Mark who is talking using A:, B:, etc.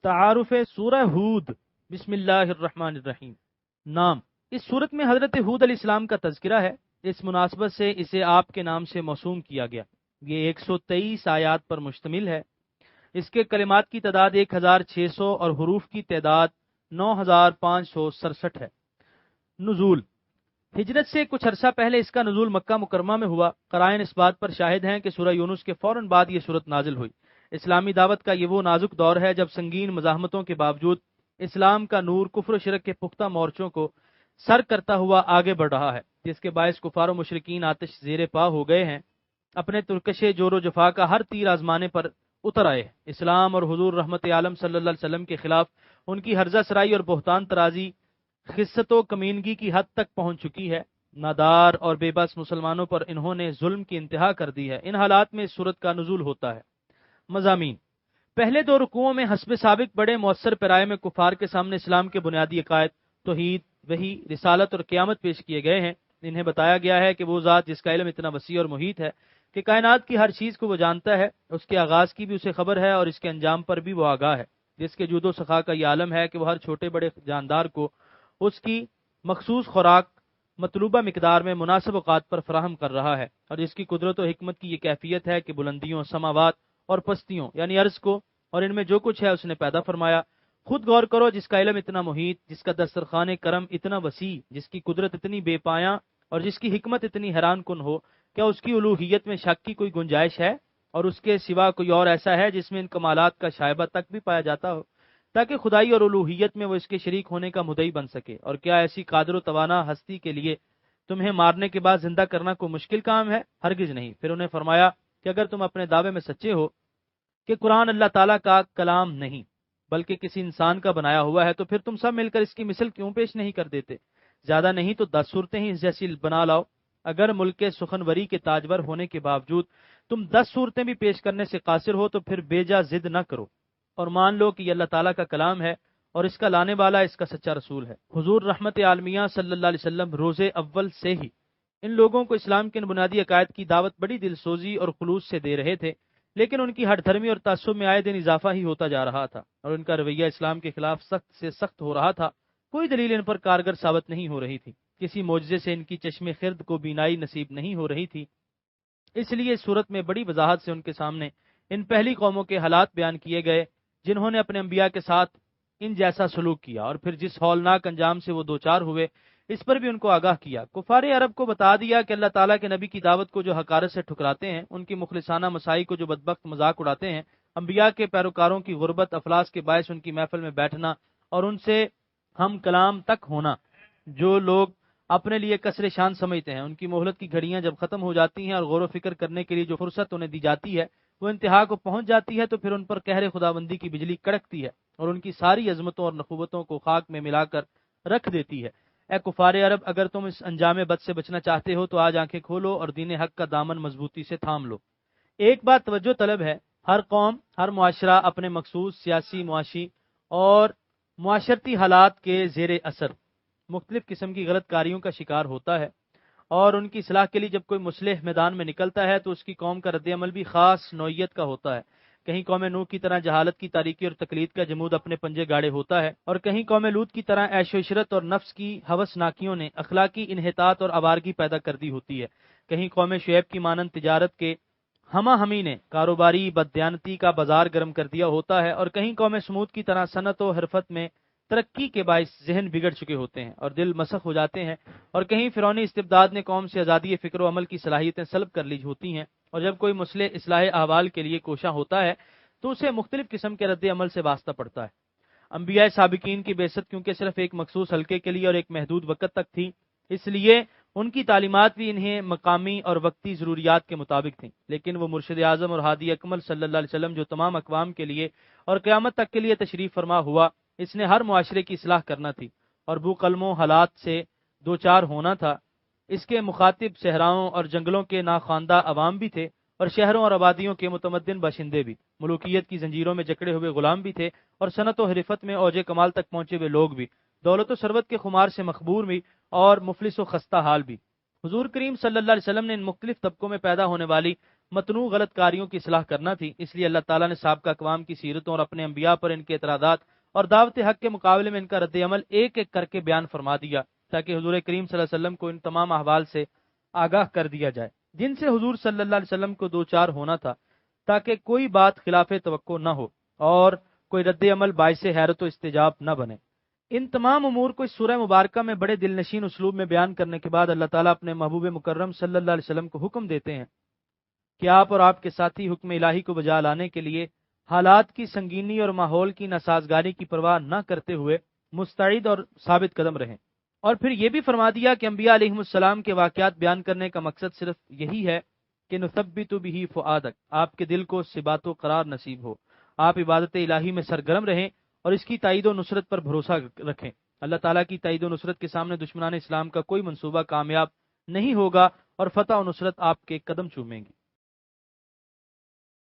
A: تعارف سورہ ہود۔ بسم اللہ الرحمن الرحیم۔ نام، اس صورت میں حضرت ہود علیہ السلام کا تذکرہ ہے، اس مناسبت سے اسے آپ کے نام سے موسوم کیا گیا۔ یہ 123 آیات پر مشتمل ہے۔ اس کے کلمات کی تعداد 1600 اور حروف کی تعداد 9567 ہے۔ نزول، ہجرت سے کچھ عرصہ پہلے اس کا نزول مکہ مکرمہ میں ہوا۔ قرائن اس بات پر شاہد ہیں کہ سورہ یونس کے فوراً بعد یہ صورت نازل ہوئی۔ اسلامی دعوت کا یہ وہ نازک دور ہے جب سنگین مزاحمتوں کے باوجود اسلام کا نور کفر و شرک کے پختہ مورچوں کو سر کرتا ہوا آگے بڑھ رہا ہے، جس کے باعث کفار و مشرکین آتش زیر پا ہو گئے ہیں، اپنے ترکش جور و جفا کا ہر تیر آزمانے پر اتر آئے۔ اسلام اور حضور رحمت عالم صلی اللہ علیہ وسلم کے خلاف ان کی ہرزہ سرائی اور بہتان ترازی خست و کمینگی کی حد تک پہنچ چکی ہے۔ نادار اور بے بس مسلمانوں پر انہوں نے ظلم کی انتہا کر دی ہے۔ ان حالات میں اس صورت کا نزول ہوتا ہے۔ مضامین، پہلے دو رکوعوں میں حسب سابق بڑے مؤثر پیرائے میں کفار کے سامنے اسلام کے بنیادی عقائد، توحید، وحی، رسالت اور قیامت پیش کیے گئے ہیں۔ انہیں بتایا گیا ہے کہ وہ ذات جس کا علم اتنا وسیع اور محیط ہے کہ کائنات کی ہر چیز کو وہ جانتا ہے، اس کے آغاز کی بھی اسے خبر ہے اور اس کے انجام پر بھی وہ آگاہ ہے، جس کے جود و سخا کا یہ عالم ہے کہ وہ ہر چھوٹے بڑے جاندار کو اس کی مخصوص خوراک مطلوبہ مقدار میں مناسب اوقات پر فراہم کر رہا ہے، اور جس کی قدرت و حکمت کی یہ کیفیت ہے کہ بلندیوں، سماوات اور پستیوں یعنی عرض کو اور ان میں جو کچھ ہے اس نے پیدا فرمایا۔ خود غور کرو، جس کا علم اتنا محیط، جس کا دسترخوان کرم اتنا وسیع، جس کی قدرت اتنی بے پایاں اور جس کی حکمت اتنی حیران کن ہو، کیا اس کی الوہیت میں شک کی کوئی گنجائش ہے؟ اور اس کے سوا کوئی اور ایسا ہے جس میں ان کمالات کا شائبہ تک بھی پایا جاتا ہو، تاکہ خدائی اور الوہیت میں وہ اس کے شریک ہونے کا مدعی بن سکے؟ اور کیا ایسی قادر و توانا ہستی کے لیے تمہیں مارنے کے بعد زندہ کرنا کوئی مشکل کام ہے؟ ہرگز نہیں۔ پھر انہیں فرمایا کہ اگر تم اپنے دعوے میں سچے ہو کہ قرآن اللہ تعالیٰ کا کلام نہیں بلکہ کسی انسان کا بنایا ہوا ہے، تو پھر تم سب مل کر اس کی مثل کیوں پیش نہیں کر دیتے؟ زیادہ نہیں تو 10 صورتیں ہی اس جیسی بنا لاؤ۔ اگر ملک کے سخنوری کے تاجور ہونے کے باوجود تم 10 صورتیں بھی پیش کرنے سے قاصر ہو تو پھر بیجا ضد نہ کرو اور مان لو کہ یہ اللہ تعالیٰ کا کلام ہے اور اس کا لانے والا اس کا سچا رسول ہے۔ حضور رحمت عالمیہ صلی اللہ علیہ وسلم روز اول سے ہی ان لوگوں کو اسلام کے بنیادی عقائد کی دعوت بڑی دل سوزی اور خلوص سے دے رہے تھے، لیکن ان کی ہٹ دھرمی اور تعصب میں آئے دن اضافہ ہی ہوتا جا رہا تھا اور ان کا رویہ اسلام کے خلاف سخت سے سخت ہو رہا تھا۔ کوئی دلیل ان پر کارگر ثابت نہیں ہو رہی تھی، کسی معجزے سے ان کی چشم خرد کو بینائی نصیب نہیں ہو رہی تھی۔ اس لیے اس صورت میں بڑی وضاحت سے ان کے سامنے ان پہلی قوموں کے حالات بیان کیے گئے جنہوں نے اپنے انبیاء کے ساتھ ان جیسا سلوک کیا، اور پھر جس ہولناک انجام سے وہ دوچار ہوئے اس پر بھی ان کو آگاہ کیا۔ کفار عرب کو بتا دیا کہ اللہ تعالیٰ کے نبی کی دعوت کو جو حقارت سے ٹھکراتے ہیں، ان کی مخلصانہ مسائی کو جو بدبخت مذاق اڑاتے ہیں، انبیاء کے پیروکاروں کی غربت افلاس کے باعث ان کی محفل میں بیٹھنا اور ان سے ہم کلام تک ہونا، جو لوگ اپنے لیے کسر شان سمجھتے ہیں، ان کی مہلت کی گھڑیاں جب ختم ہو جاتی ہیں اور غور و فکر کرنے کے لیے جو فرصت انہیں دی جاتی ہے وہ انتہا کو پہنچ جاتی ہے، تو پھر ان پر قہر خداوندی کی بجلی کڑکتی ہے اور ان کی ساری عظمتوں اور نخوتوں کو خاک میں ملا کر رکھ دیتی ہے۔ اے کفار عرب، اگر تم اس انجام بد سے بچنا چاہتے ہو تو آج آنکھیں کھولو اور دین حق کا دامن مضبوطی سے تھام لو۔ ایک بات توجہ طلب ہے، ہر قوم، ہر معاشرہ اپنے مخصوص سیاسی، معاشی اور معاشرتی حالات کے زیر اثر مختلف قسم کی غلط کاریوں کا شکار ہوتا ہے، اور ان کی اصلاح کے لیے جب کوئی مصلح میدان میں نکلتا ہے تو اس کی قوم کا رد عمل بھی خاص نوعیت کا ہوتا ہے۔ کہیں قوم نوح کی طرح جہالت کی تاریکی اور تقلید کا جمود اپنے پنجے گاڑے ہوتا ہے، اور کہیں قوم لوط کی طرح عیش و عشرت اور نفس کی ہوس ناکیوں نے اخلاقی انحطاط اور آوارگی پیدا کر دی ہوتی ہے۔ کہیں قوم شعیب کی مانند تجارت کے ہمہ ہمی نے کاروباری بددیانتی کا بازار گرم کر دیا ہوتا ہے، اور کہیں قوم سمود کی طرح صنعت و حرفت میں ترقی کے باعث ذہن بگڑ چکے ہوتے ہیں اور دل مسخ ہو جاتے ہیں، اور کہیں فرعونی استبداد نے قوم سے آزادی فکر و عمل کی صلاحیتیں سلب کر لی ہوتی ہیں، اور جب کوئی مصلح اصلاح احوال کے لیے کوشاں ہوتا ہے تو اسے مختلف قسم کے رد عمل سے واسطہ پڑتا ہے۔ انبیاء سابقین کی بعثت کیونکہ صرف ایک مخصوص حلقے کے لیے اور ایک محدود وقت تک تھی، اس لیے ان کی تعلیمات بھی انہیں مقامی اور وقتی ضروریات کے مطابق تھیں، لیکن وہ مرشد اعظم اور ہادی اکمل صلی اللہ علیہ وسلم جو تمام اقوام کے لیے اور قیامت تک کے لیے تشریف فرما ہوا، اس نے ہر معاشرے کی اصلاح کرنا تھی اور بو قلموں حالات سے دوچار ہونا تھا۔ اس کے مخاطب صحراؤں اور جنگلوں کے ناخواندہ عوام بھی تھے اور شہروں اور آبادیوں کے متمدن باشندے بھی، ملوکیت کی زنجیروں میں جکڑے ہوئے غلام بھی تھے اور صنعت و حرفت میں اوج کمال تک پہنچے ہوئے لوگ بھی، دولت و ثروت کے خمار سے مخبور بھی اور مفلس و خستہ حال بھی۔ حضور کریم صلی اللہ علیہ وسلم نے ان مختلف طبقوں میں پیدا ہونے والی متنوع غلط کاریوں کی اصلاح کرنا تھی، اس لیے اللہ تعالیٰ نے سابقہ اقوام کی سیرتوں اور اپنے انبیاء پر ان کے اعتراضات اور دعوت حق کے مقابلے میں ان کا رد عمل ایک ایک کر کے بیان فرما دیا، تاکہ حضور کریم صلی اللہ علیہ وسلم کو ان تمام احوال سے آگاہ کر دیا جائے جن سے حضور صلی اللہ علیہ وسلم کو دوچار ہونا تھا، تاکہ کوئی بات خلاف توقع نہ ہو اور کوئی رد عمل باعث حیرت و استعجاب نہ بنے۔ ان تمام امور کو اس سورہ مبارکہ میں بڑے دل نشین اسلوب میں بیان کرنے کے بعد اللہ تعالیٰ اپنے محبوب مکرم صلی اللہ علیہ وسلم کو حکم دیتے ہیں کہ آپ اور آپ کے ساتھی حکم الہی کو بجا لانے کے لیے حالات کی سنگینی اور ماحول کی ناسازگاری کی پرواہ نہ کرتے ہوئے مستعد اور ثابت قدم رہیں۔ اور پھر یہ بھی فرما دیا کہ انبیاء علیہم السلام کے واقعات بیان کرنے کا مقصد صرف یہی ہے کہ نثبت بہ فؤادک، آپ کے دل کو ثبات و قرار نصیب ہو، آپ عبادت الہی میں سرگرم رہیں اور اس کی تائید و نصرت پر بھروسہ رکھیں۔ اللہ تعالیٰ کی تائید و نصرت کے سامنے دشمنان اسلام کا کوئی منصوبہ کامیاب نہیں ہوگا اور فتح و نصرت آپ کے قدم چومیں گی۔